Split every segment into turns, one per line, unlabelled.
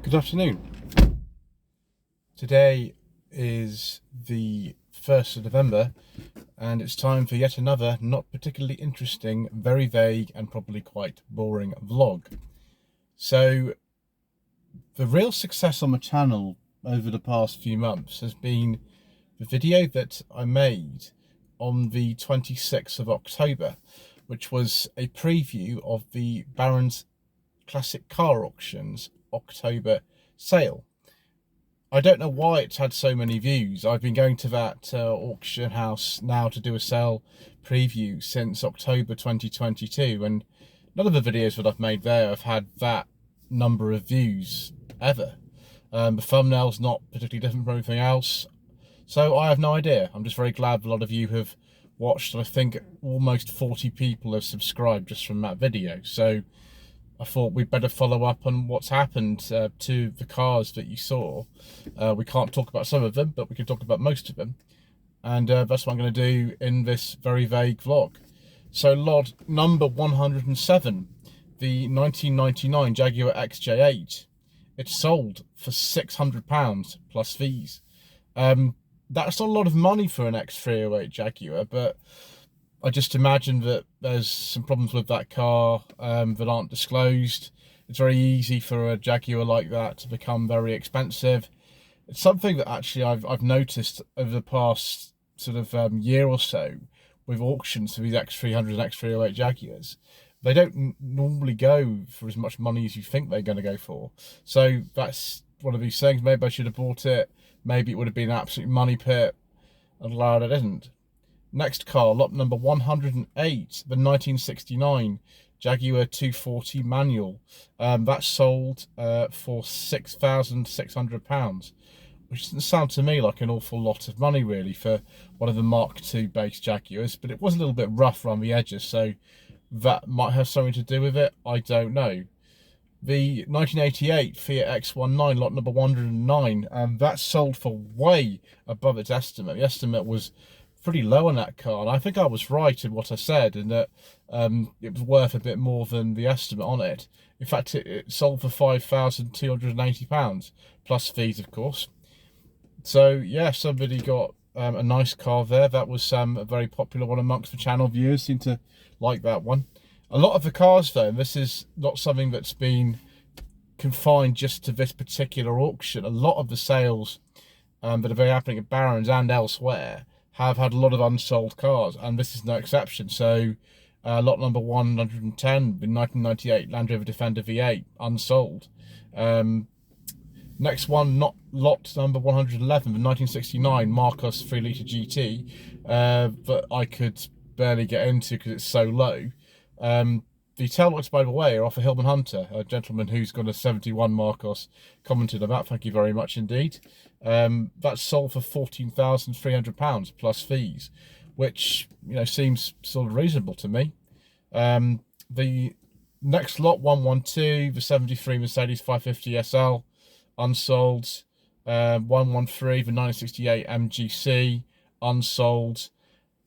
Good afternoon. Today is the 1st of November and it's time for yet another not particularly interesting, very vague and probably quite boring vlog. So the real success on my channel over the past few months has been the video that I made on the 26th of October, which was a preview of the Barron's Classic Car Auctions October sale. I don't know why it's had so many views. I've been going to that auction house now to do a sale preview since October 2022, and none of the videos that I've made there have had that number of views ever. The thumbnail's not particularly different from everything else, so I have no idea. I'm just very glad a lot of you have watched, and I think almost 40 people have subscribed just from that video. So I thought we'd better follow up on what's happened to the cars that you saw. We can't talk about some of them, but we can talk about most of them. And that's what I'm going to do in this very vague vlog. So lot number 107, the 1999 Jaguar XJ8. It's sold for £600 plus fees. That's not a lot of money for an X308 Jaguar, but I just imagine that there's some problems with that car that aren't disclosed. It's very easy for a Jaguar like that to become very expensive. It's something that actually I've noticed over the past sort of year or so with auctions for these X300 and X308 Jaguars. They don't normally go for as much money as you think they're going to go for. So that's one of these things. Maybe I should have bought it. Maybe it would have been an absolute money pit. I'm glad I didn't. Next car, lot number 108, the 1969 Jaguar 240 manual. That sold for £6,600, which doesn't sound to me like an awful lot of money really for one of the Mark II based Jaguars, but it was a little bit rough around the edges, so that might have something to do with it. I don't know. The 1988 Fiat X19, lot number 109, that sold for way above its estimate. The estimate was pretty low on that car, and I think I was right in what I said, in that it was worth a bit more than the estimate on it. In fact, it sold for £5,280 plus fees, of course. So yeah, somebody got a nice car there. That was a very popular one amongst the channel viewers. Seem to like that one. A lot of the cars though, and this is not something that's been confined just to this particular auction, a lot of the sales that are very happening at Barron's and elsewhere have had a lot of unsold cars, and this is no exception. So lot number 110, the 1998 Land Rover Defender V8, unsold. Next one, not lot number 111, the 1969 Marcos 3-litre GT, that I could barely get into because it's so low. The tail lights, by the way, are off a Hillman Hunter, a gentleman who's got a 71 Marcos, commented on that. Thank you very much indeed. That's sold for £14,300 plus fees, which, you know, seems sort of reasonable to me. The next lot, 112, the 73 Mercedes 550 SL, unsold. 113, the 1968 MGC, unsold.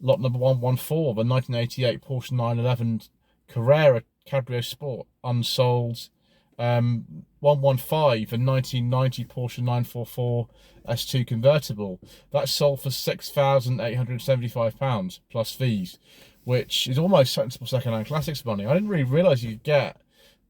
Lot number 114, the 1988 Porsche 911 Carrera Cabrio Sport, unsold. 115, the 1990 Porsche 944 S2 convertible, that sold for £6,875 plus fees, which is almost sensible second-hand classics money. I didn't really realise you could get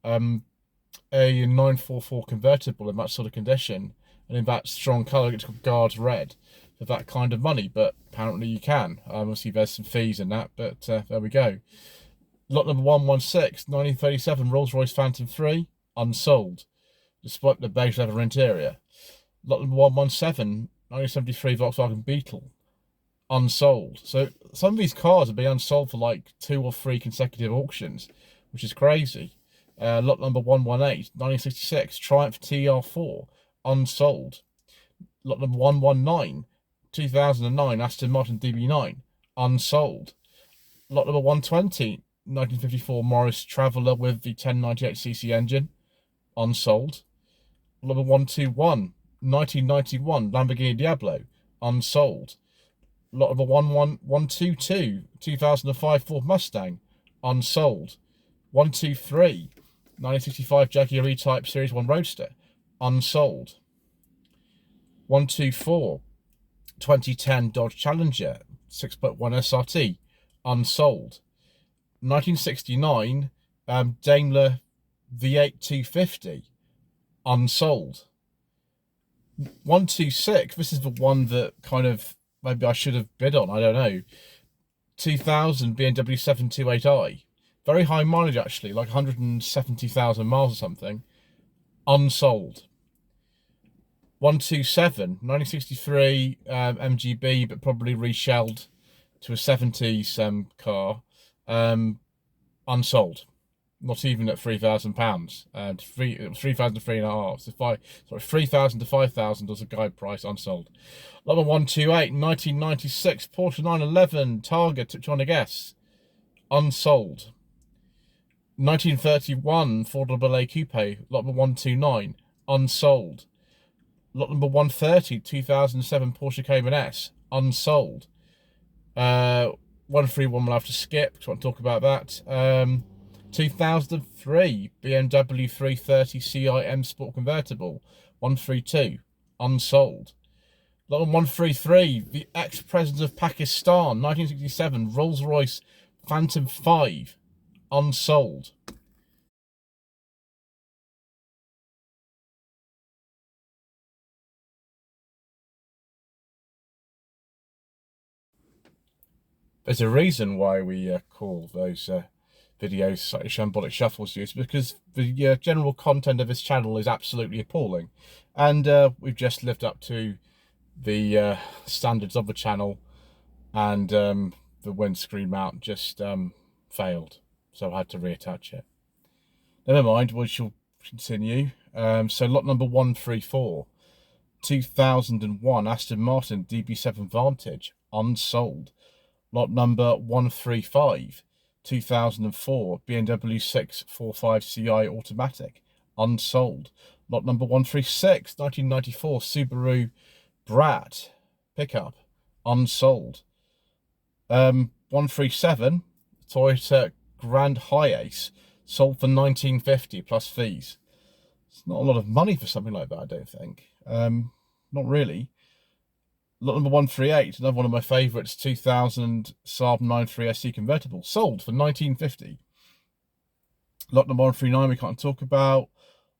a 944 convertible in that sort of condition and in that strong colour. It's called Guards Red, for that kind of money, but apparently you can. Obviously there's some fees in that, but there we go. Lot number 116, 1937 Rolls-Royce Phantom 3, unsold, despite the beige leather interior. Lot number 117, 1973 Volkswagen Beetle, unsold. So some of these cars have been unsold for like 2 or 3 consecutive auctions, which is crazy. Lot number 118, 1966 Triumph TR4, unsold. Lot number 119, 2009 Aston Martin DB9, unsold. Lot number 120, 1954 Morris Traveller with the 1098cc engine, unsold. Lot number 121, 1991 Lamborghini Diablo, unsold. Lot number 122, 2005 Ford Mustang, unsold. 123, 1965 Jaguar E-Type Series 1 Roadster, unsold. 124, 2010 Dodge Challenger 6.1 SRT, unsold. 1969 Daimler V8 250, unsold. 126, this is the one that kind of maybe I should have bid on, I don't know. 2000 BMW 728i, very high mileage actually, like 170,000 miles or something, unsold. 127, 1963 MGB, but probably reshelled to a 70s car, unsold. Not even at £3,000. It was 3,000 to 3,500. So 3,000 to 5,000 was a guide price, unsold. Number 128, 1996 Porsche 911 Targa, took you on a guess, unsold. 1931 Ford AA Coupe, lot number 129, unsold. Lot number 130, 2007 Porsche Cayman S, unsold. 131 we'll have to skip, because I want to talk about that. 2003 BMW 330 CIM Sport Convertible, 132, unsold. Lot 133, the ex-president of Pakistan, 1967 Rolls-Royce Phantom 5, unsold. There's a reason why we call those videos slightly shambolic shuffles use, because the general content of this channel is absolutely appalling, and we've just lived up to the standards of the channel, and the windscreen mount just failed, so I had to reattach it. Never mind, we shall continue. So lot number 134, 2001 Aston Martin DB7 Vantage, unsold. Lot number 135, 2004 BMW 645 Ci automatic, unsold. Lot number 136, 1994 Subaru Brat pickup, unsold. 137 Toyota Grand Hiace, sold for 1950 plus fees. It's not a lot of money for something like that, I don't think. Not really. Lot number 138, another one of my favourites, 2000 Saab 93 SE convertible, sold for 1950. Lot number 139 we can't talk about.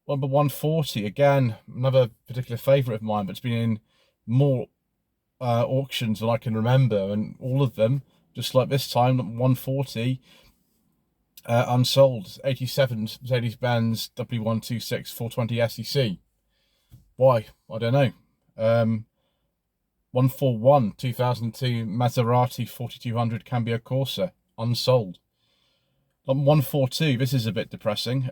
Number 140, again, another particular favourite of mine, but it's been in more auctions than I can remember, and all of them, just like this time, 140, unsold. 87 Mercedes-Benz W126 420 SEC. Why? I don't know. 141 2002 Maserati 4200 Cambio Corsa, unsold. 142, this is a bit depressing.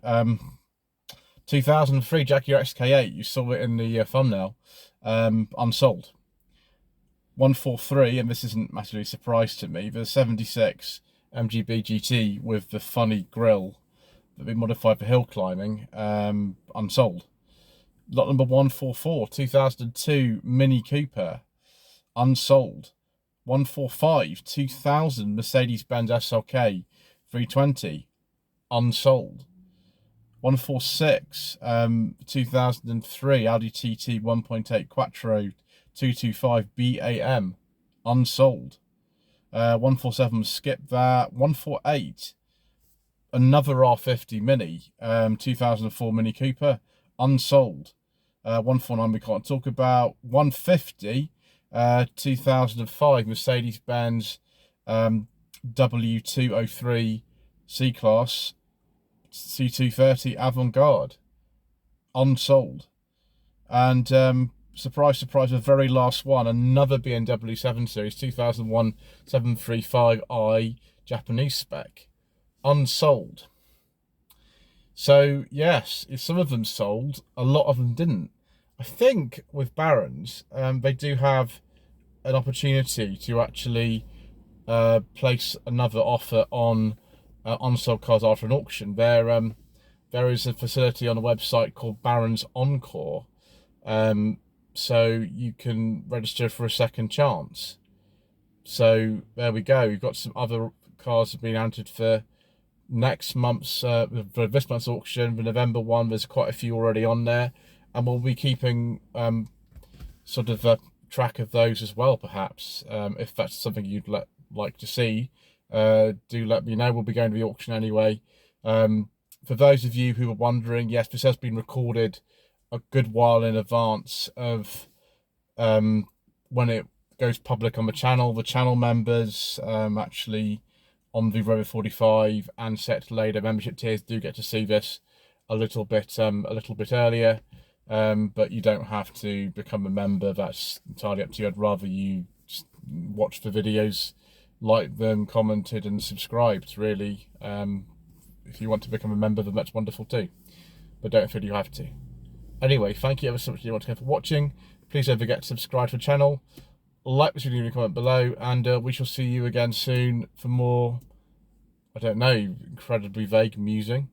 2003 Jaguar XK8, you saw it in the thumbnail, unsold. 143, and this isn't massively a surprise to me, the 76 MGB GT with the funny grille that we modified for hill climbing, unsold. Lot number 144, 2002 Mini Cooper, unsold. 145, 2000 Mercedes-Benz SLK 320, unsold. 146, 2003 Audi TT 1.8 Quattro 225 BAM, unsold. 147, skip that. 148, another R50 Mini, 2004 Mini Cooper, unsold. 149 we can't talk about. 150, 2005 Mercedes-Benz W203 C-Class C230 Avant-Garde, unsold. And surprise, surprise, the very last one, another BMW 7 Series 2001 735i Japanese spec, unsold. So yes, some of them sold, a lot of them didn't. I think with Barron's, they do have an opportunity to actually place another offer on unsold cars after an auction. There is a facility on a website called Barron's Encore, so you can register for a second chance. So there we go. We've got some other cars that have been entered for next month's, for this month's auction. The November one, there's quite a few already on there, and we'll be keeping sort of a track of those as well, perhaps. If that's something you'd like to see, do let me know. We'll be going to the auction anyway. For those of you who are wondering, yes, this has been recorded a good while in advance of when it goes public on the channel. The channel members actually on the Rover 45 and Set Later membership tiers do get to see this a little bit earlier, but you don't have to become a member. That's entirely up to you. I'd rather you just watch the videos, like them, commented and subscribed, really. If you want to become a member, then that's wonderful too, but don't feel you have to. Anyway, thank you ever so much for watching. Please don't forget to subscribe to the channel, like this video, comment below, and we shall see you again soon for more, I don't know, incredibly vague musing.